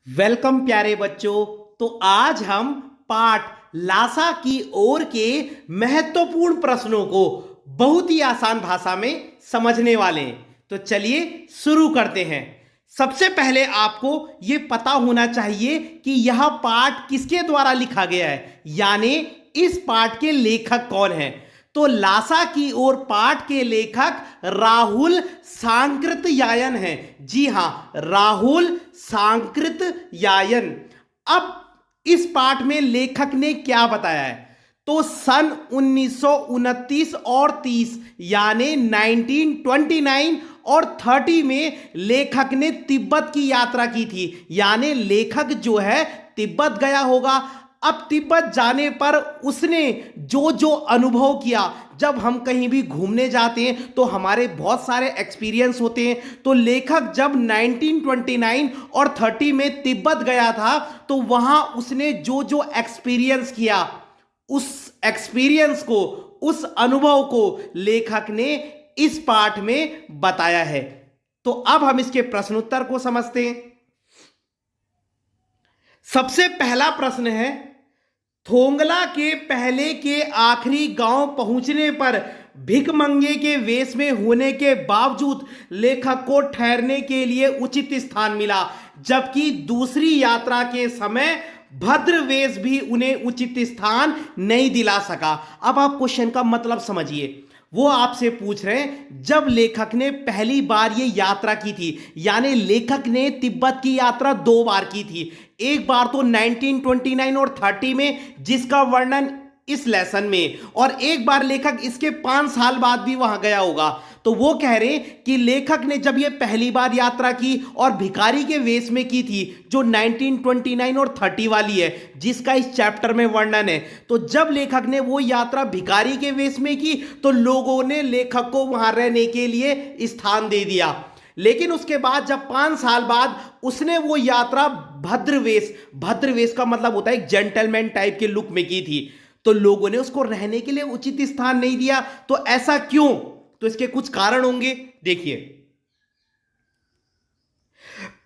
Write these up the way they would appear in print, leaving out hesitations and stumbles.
Welcome प्यारे बच्चों। तो आज हम पाठ लासा की ओर के महत्वपूर्ण प्रश्नों को बहुत ही आसान भाषा में समझने वाले हैं। तो चलिए शुरू करते हैं। सबसे पहले आपको यह पता होना चाहिए कि यह पाठ किसके द्वारा लिखा गया है, यानी इस पाठ के लेखक कौन हैं। तो लासा की ओर पाठ के लेखक राहुल सांकृत्यायन हैं। जी हां, राहुल सांकृत्यायन। अब इस पाठ में लेखक ने क्या बताया है, तो सन 1929 और 30 यानी 1929 और 30 में लेखक ने तिब्बत की यात्रा की थी। यानी लेखक जो है तिब्बत गया होगा। अब तिब्बत जाने पर उसने जो जो अनुभव किया, जब हम कहीं भी घूमने जाते हैं तो हमारे बहुत सारे एक्सपीरियंस होते हैं। तो लेखक जब 1929 और 30 में तिब्बत गया था तो वहां उसने जो जो एक्सपीरियंस किया, उस एक्सपीरियंस को, उस अनुभव को लेखक ने इस पाठ में बताया है। तो अब हम इसके प्रश्नोत्तर को समझते हैं। सबसे पहला प्रश्न है, थोंगला के पहले के आखिरी गांव पहुंचने पर भिकमंगे के वेश में होने के बावजूद लेखक को ठहरने के लिए उचित स्थान मिला, जबकि दूसरी यात्रा के समय भद्र वेश भी उन्हें उचित स्थान नहीं दिला सका। अब आप क्वेश्चन का मतलब समझिए। वो आपसे पूछ रहे हैं, जब लेखक ने पहली बार ये यात्रा की थी, यानी लेखक ने तिब्बत की यात्रा 2 बार की थी। एक बार तो 1929 और 30 में, जिसका वर्णन इस लेसन में, और एक बार लेखक इसके 5 साल बाद भी वहां गया होगा। तो वो कह रहे हैं कि लेखक ने जब ये पहली बार यात्रा की और भिखारी के वेश में की थी, जो 1929 और 30 वाली है, जिसका इस चैप्टर में वर्णन है, तो जब लेखक ने वो यात्रा भिखारी के वेश में की तो लोगों ने लेखक को वहां रहने के लिए स्थान दे दिया। लेकिन उसके बाद जब 5 साल बाद उसने वो यात्रा भद्रवेश का मतलब होता है एक जेंटलमैन टाइप के लुक में की थी, तो लोगों ने उसको रहने के लिए उचित स्थान नहीं दिया। तो ऐसा क्यों? तो इसके कुछ कारण होंगे, देखिए।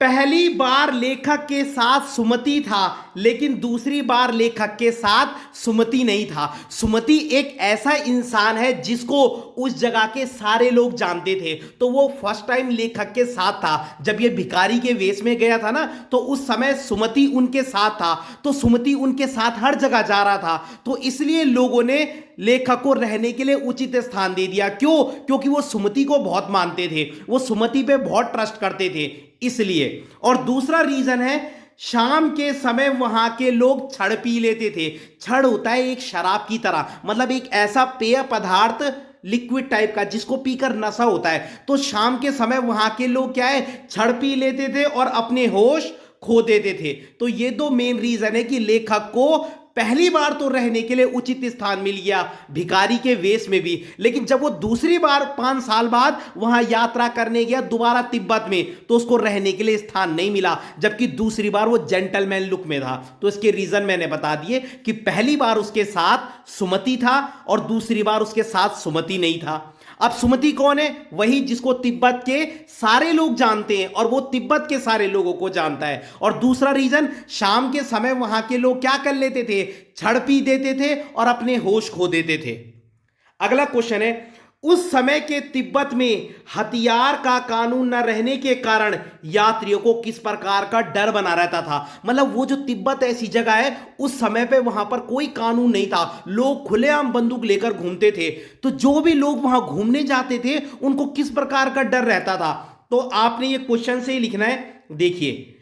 पहली बार लेखक के साथ सुमति था, लेकिन दूसरी बार लेखक के साथ सुमति नहीं था। सुमति एक ऐसा इंसान है जिसको उस जगह के सारे लोग जानते थे, तो वो फर्स्ट टाइम लेखक के साथ था। जब ये भिखारी के वेश में गया था ना, तो उस समय सुमति उनके साथ था, तो सुमति उनके साथ हर जगह जा रहा था। तो इसलिए लोगों ने लेखक को रहने के लिए उचित स्थान दे दिया। क्यों? क्योंकि वो सुमति को बहुत मानते थे, वो सुमति पे बहुत ट्रस्ट करते थे, इसलिए। और दूसरा रीजन है, शाम के समय वहां के लोग छड़ पी लेते थे। छड़ होता है एक शराब की तरह, मतलब एक ऐसा पेय पदार्थ, लिक्विड टाइप का, जिसको पीकर नशा होता है। तो शाम के समय वहां के लोग क्या है, छड़ पी लेते थे और अपने होश खो देते थे। तो ये 2 मेन रीजन है कि लेखक को पहली बार तो रहने के लिए उचित स्थान मिल गया भिखारी के वेश में भी, लेकिन जब वो दूसरी बार 5 साल बाद वहां यात्रा करने गया दोबारा तिब्बत में, तो उसको रहने के लिए स्थान नहीं मिला, जबकि दूसरी बार वो जेंटलमैन लुक में था। तो इसके रीजन मैंने बता दिए कि पहली बार उसके साथ सुमति था और दूसरी बार उसके साथ सुमति नहीं था। अब सुमति कौन है? वही जिसको तिब्बत के सारे लोग जानते हैं और वो तिब्बत के सारे लोगों को जानता है। और दूसरा रीजन, शाम के समय वहां के लोग क्या कर लेते थे, छड़ पी देते थे और अपने होश खो देते थे। अगला क्वेश्चन है, उस समय के तिब्बत में हथियार का कानून न रहने के कारण यात्रियों को किस प्रकार का डर बना रहता था। मतलब वो जो तिब्बत ऐसी जगह है, उस समय पे वहां पर कोई कानून नहीं था, लोग खुलेआम बंदूक लेकर घूमते थे। तो जो भी लोग वहां घूमने जाते थे उनको किस प्रकार का डर रहता था, तो आपने ये क्वेश्चन से ही लिखना है। देखिए,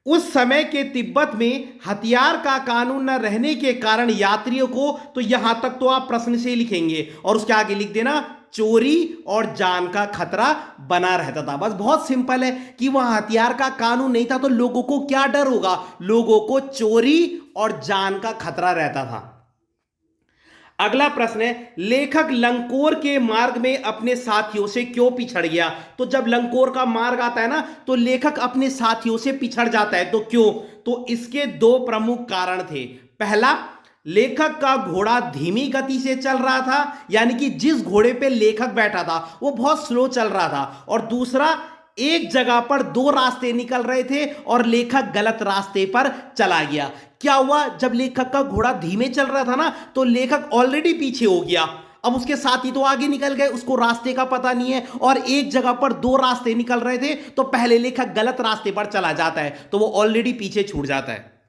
उस समय के तिब्बत में हथियार का कानून न रहने के कारण यात्रियों को, तो यहां तक तो आप प्रश्न से ही लिखेंगे और उसके आगे लिख देना, चोरी और जान का खतरा बना रहता था। बस बहुत सिंपल है कि वहां हथियार का कानून नहीं था, तो लोगों को क्या डर होगा, लोगों को चोरी और जान का खतरा रहता था। अगला प्रश्न है, लेखक लंकोर के मार्ग में अपने साथियों से क्यों पिछड़ गया। तो जब लंकोर का मार्ग आता है ना, तो लेखक अपने साथियों से पिछड़ जाता है। तो क्यों? तो इसके 2 प्रमुख कारण थे। पहला, लेखक का घोड़ा धीमी गति से चल रहा था, यानी कि जिस घोड़े पे लेखक बैठा था वो बहुत स्लो चल रहा था। और दूसरा, एक जगह पर दो रास्ते निकल रहे थे और लेखक गलत रास्ते पर चला गया। क्या हुआ, जब लेखक का घोड़ा धीमे चल रहा था ना, तो लेखक ऑलरेडी पीछे हो गया। अब उसके साथी तो आगे निकल गए, उसको रास्ते का पता नहीं है, और एक जगह पर दो रास्ते निकल रहे थे, तो पहले लेखक गलत रास्ते पर चला जाता है, तो वो ऑलरेडी पीछे छूट जाता है।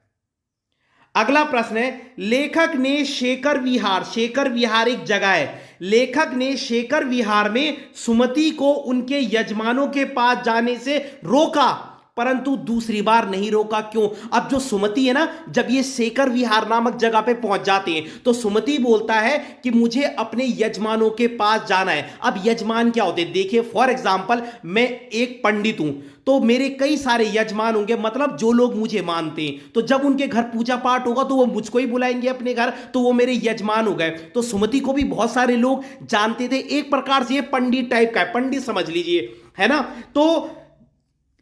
अगला प्रश्न है, लेखक ने शेखर विहार, शेखर विहार एक जगह है, लेखक ने शेखर विहार में सुमति को उनके यजमानों के पास जाने से रोका, परंतु दूसरी बार नहीं रोका। क्यों? अब जो सुमति है ना, जब ये शेखर विहार नामक जगह पे पहुंच जाते हैं, तो सुमति बोलता है कि मुझे अपने यजमानों के पास जाना है। अब यजमान क्या होते हैं? देखिए, फॉर एग्जाम्पल, मैं एक पंडित हूं, तो मेरे कई सारे यजमान होंगे, मतलब जो लोग मुझे मानते हैं। तो जब उनके घर पूजा पाठ होगा तो वो मुझको ही बुलाएंगे अपने घर, तो वो मेरे यजमान हो गए। तो सुमति को भी बहुत सारे लोग जानते थे, एक प्रकार से ये पंडित टाइप का है, पंडित समझ लीजिए, है ना। तो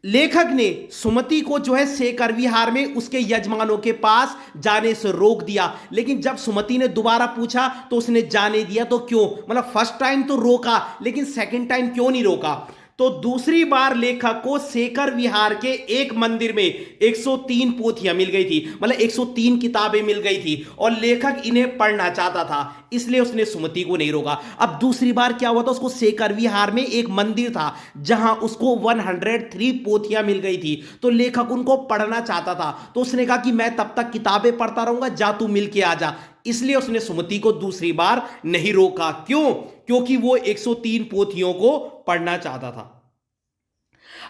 लेखक ने सुमति को जो है शेखर विहार में उसके यजमानों के पास जाने से रोक दिया, लेकिन जब सुमति ने दोबारा पूछा तो उसने जाने दिया। तो क्यों? मतलब फर्स्ट टाइम तो रोका, लेकिन सेकंड टाइम क्यों नहीं रोका? तो दूसरी बार लेखक को शेखर विहार के एक मंदिर में 103 पोथियां मिल गई थी, मतलब 103 किताबें मिल गई थी, और लेखक इन्हें पढ़ना चाहता था, इसलिए उसने सुमति को नहीं रोका। अब दूसरी बार क्या हुआ था, उसको शेखर विहार में एक मंदिर था जहां उसको 103 पोथियां मिल गई थी, तो लेखक उनको पढ़ना चाहता था। तो उसने कहा कि मैं तब तक किताबें पढ़ता रहूंगा, जा तू मिल के आ जा। इसलिए उसने सुमति को दूसरी बार नहीं रोका। क्यों? क्योंकि वो 103 पोथियों को पढ़ना चाहता था।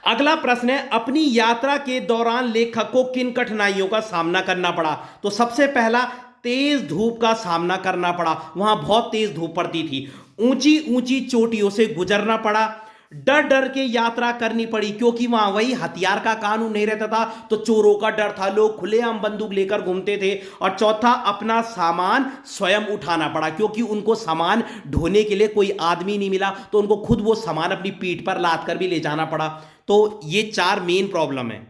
अगला प्रश्न है, अपनी यात्रा के दौरान लेखक को किन कठिनाइयों का सामना करना पड़ा? तो सबसे पहला, तेज धूप का सामना करना पड़ा, वहां बहुत तेज धूप पड़ती थी। ऊंची ऊंची चोटियों से गुजरना पड़ा। डर डर के यात्रा करनी पड़ी, क्योंकि वहां वही हथियार का कानून नहीं रहता था, तो चोरों का डर था, लोग खुलेआम बंदूक लेकर घूमते थे। और चौथा, अपना सामान स्वयं उठाना पड़ा, क्योंकि उनको सामान ढोने के लिए कोई आदमी नहीं मिला, तो उनको खुद वो सामान अपनी पीठ पर लाद कर भी ले जाना पड़ा। तो ये चार मेन प्रॉब्लम है।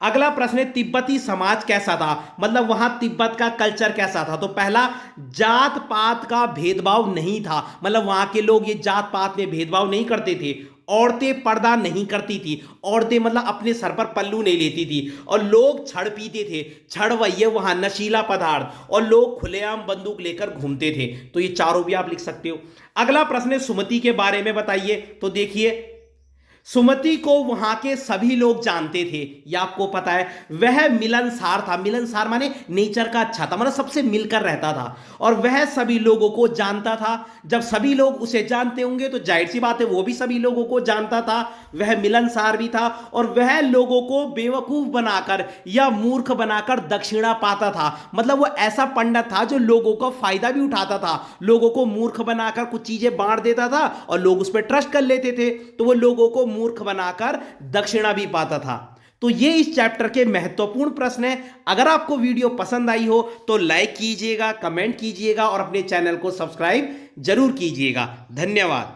अगला प्रश्न है, तिब्बती समाज कैसा था, मतलब वहां तिब्बत का कल्चर कैसा था? तो पहला, जात पात का भेदभाव नहीं था, मतलब वहां के लोग ये जात पात में भेदभाव नहीं करते थे। औरतें पर्दा नहीं करती थी, औरतें मतलब अपने सर पर पल्लू नहीं लेती थी। और लोग छड़ पीते थे, छड़ वही है वहां नशीला पदार्थ, और लोग खुलेआम बंदूक लेकर घूमते थे। तो ये चारों भी आप लिख सकते हो। अगला प्रश्न है, सुमति के बारे में बताइए। तो देखिए, सुमति को वहां के सभी लोग जानते थे, यह आपको पता है। वह मिलनसार था, मिलनसार माने नेचर का अच्छा था, मतलब सबसे मिलकर रहता था, और वह सभी लोगों को जानता था। जब सभी लोग उसे जानते होंगे तो जाहिर सी बात है वो भी सभी लोगों को जानता था। वह मिलनसार भी था, और वह लोगों को बेवकूफ बनाकर या मूर्ख बनाकर दक्षिणा पाता था, मतलब वो ऐसा पंडित था जो लोगों का फायदा भी उठाता था, लोगों को मूर्ख बनाकर कुछ चीजें बांट देता था और लोग उस पर ट्रस्ट कर लेते थे, तो वो लोगों को मूर्ख बनाकर दक्षिणा भी पाता था। तो ये इस चैप्टर के महत्वपूर्ण प्रश्न है। अगर आपको वीडियो पसंद आई हो तो लाइक कीजिएगा, कमेंट कीजिएगा और अपने चैनल को सब्सक्राइब जरूर कीजिएगा। धन्यवाद।